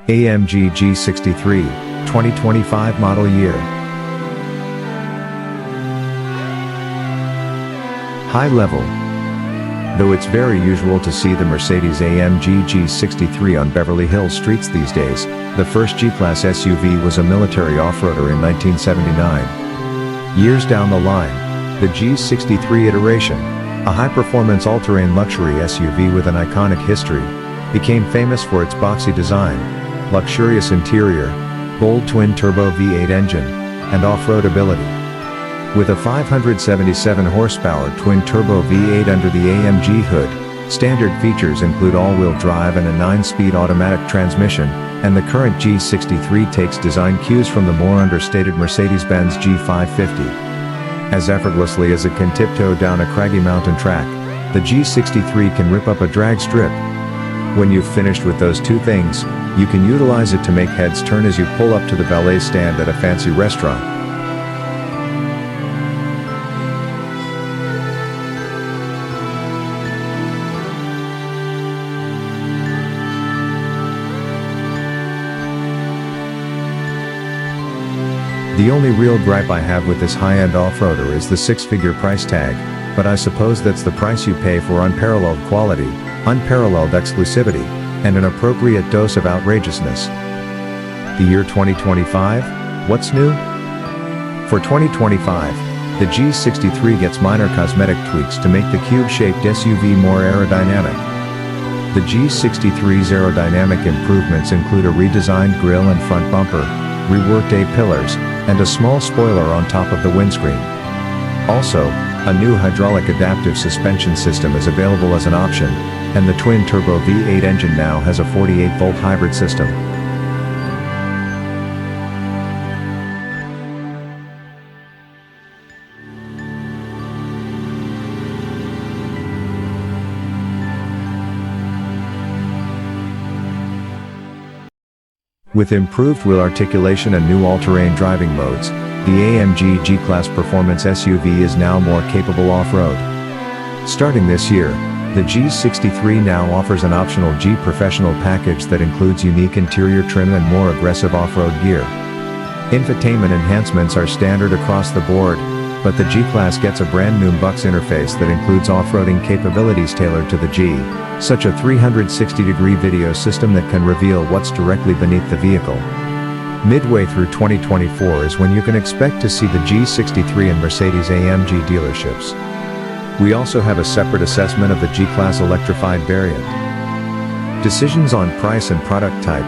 AMG G63, 2025 model year. High level. Though it's very usual to see the Mercedes-AMG G63 on Beverly Hills streets these days, the first G-Class SUV was a military off-roader in 1979. Years down the line, the G63 iteration, a high-performance all-terrain luxury SUV with an iconic history, became famous for its boxy design, luxurious interior, bold twin-turbo V8 engine, and off-road ability. With a 577 horsepower twin-turbo V8 under the AMG hood, standard features include all-wheel drive and a 9-speed automatic transmission, and the current G63 takes design cues from the more understated Mercedes-Benz G550. As effortlessly as it can tiptoe down a craggy mountain track, the G63 can rip up a drag strip. When you've finished with those two things, you can utilize it to make heads turn as you pull up to the valet stand at a fancy restaurant. The only real gripe I have with this high-end off-roader is the six-figure price tag, but I suppose that's the price you pay for unparalleled quality, unparalleled exclusivity, and an appropriate dose of outrageousness. The year 2025, what's new? For 2025, the G63 gets minor cosmetic tweaks to make the cube-shaped SUV more aerodynamic. The G63's aerodynamic improvements include a redesigned grille and front bumper, reworked A-pillars, and a small spoiler on top of the windscreen. Also, a new hydraulic adaptive suspension system is available as an option, and the twin-turbo V8 engine now has a 48-volt hybrid system. With improved wheel articulation and new all-terrain driving modes, the AMG G-Class Performance SUV is now more capable off-road. Starting this year, the G63 now offers an optional G Professional package that includes unique interior trim and more aggressive off-road gear. Infotainment enhancements are standard across the board, but the G-Class gets a brand new Bucks interface that includes off-roading capabilities tailored to the G, such a 360-degree video system that can reveal what's directly beneath the vehicle. Midway through 2024 is when you can expect to see the G63 in Mercedes-AMG dealerships. We also have a separate assessment of the G-Class electrified variant. Decisions on price and product type.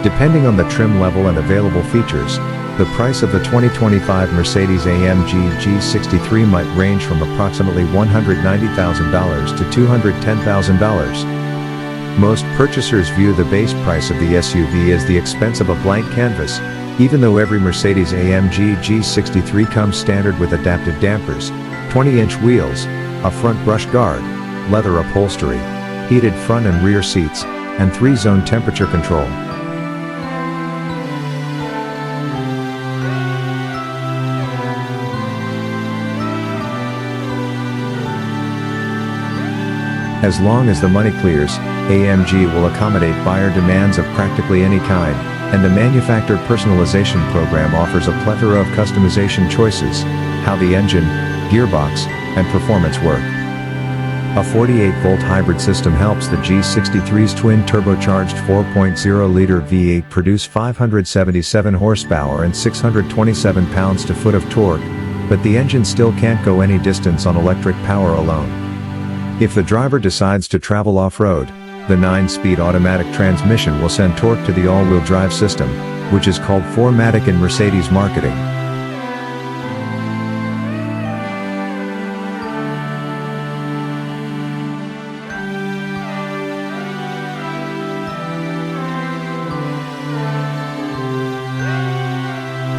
Depending on the trim level and available features, the price of the 2025 Mercedes-AMG G63 might range from approximately $190,000 to $210,000. Most purchasers view the base price of the SUV as the expense of a blank canvas, even though every Mercedes-AMG G63 comes standard with adaptive dampers, 20-inch wheels, a front brush guard, leather upholstery, heated front and rear seats, and 3-zone temperature control. As long as the money clears, AMG will accommodate buyer demands of practically any kind, and the manufacturer personalization program offers a plethora of customization choices, how the engine, gearbox, and performance work. A 48-volt hybrid system helps the G63's twin-turbocharged 4.0-liter V8 produce 577 horsepower and 627 pounds-to-foot of torque, but the engine still can't go any distance on electric power alone. If the driver decides to travel off-road, the 9-speed automatic transmission will send torque to the all-wheel drive system, which is called 4MATIC in Mercedes marketing.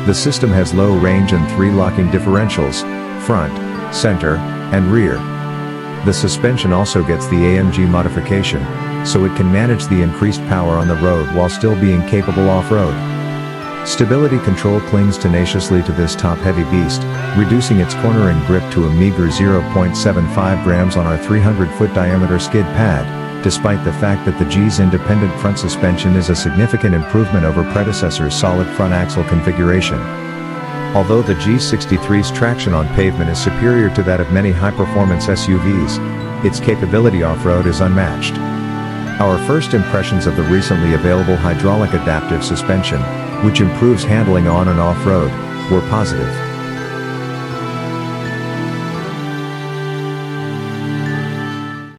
The system has low range and 3 locking differentials, front, center, and rear. The suspension also gets the AMG modification, so it can manage the increased power on the road while still being capable off-road. Stability control clings tenaciously to this top-heavy beast, reducing its cornering grip to a meager 0.75 grams on our 300-foot diameter skid pad, despite the fact that the G's independent front suspension is a significant improvement over predecessor's solid front axle configuration. Although the G63's traction on pavement is superior to that of many high-performance SUVs, its capability off-road is unmatched. Our first impressions of the recently available hydraulic adaptive suspension, which improves handling on and off-road, were positive.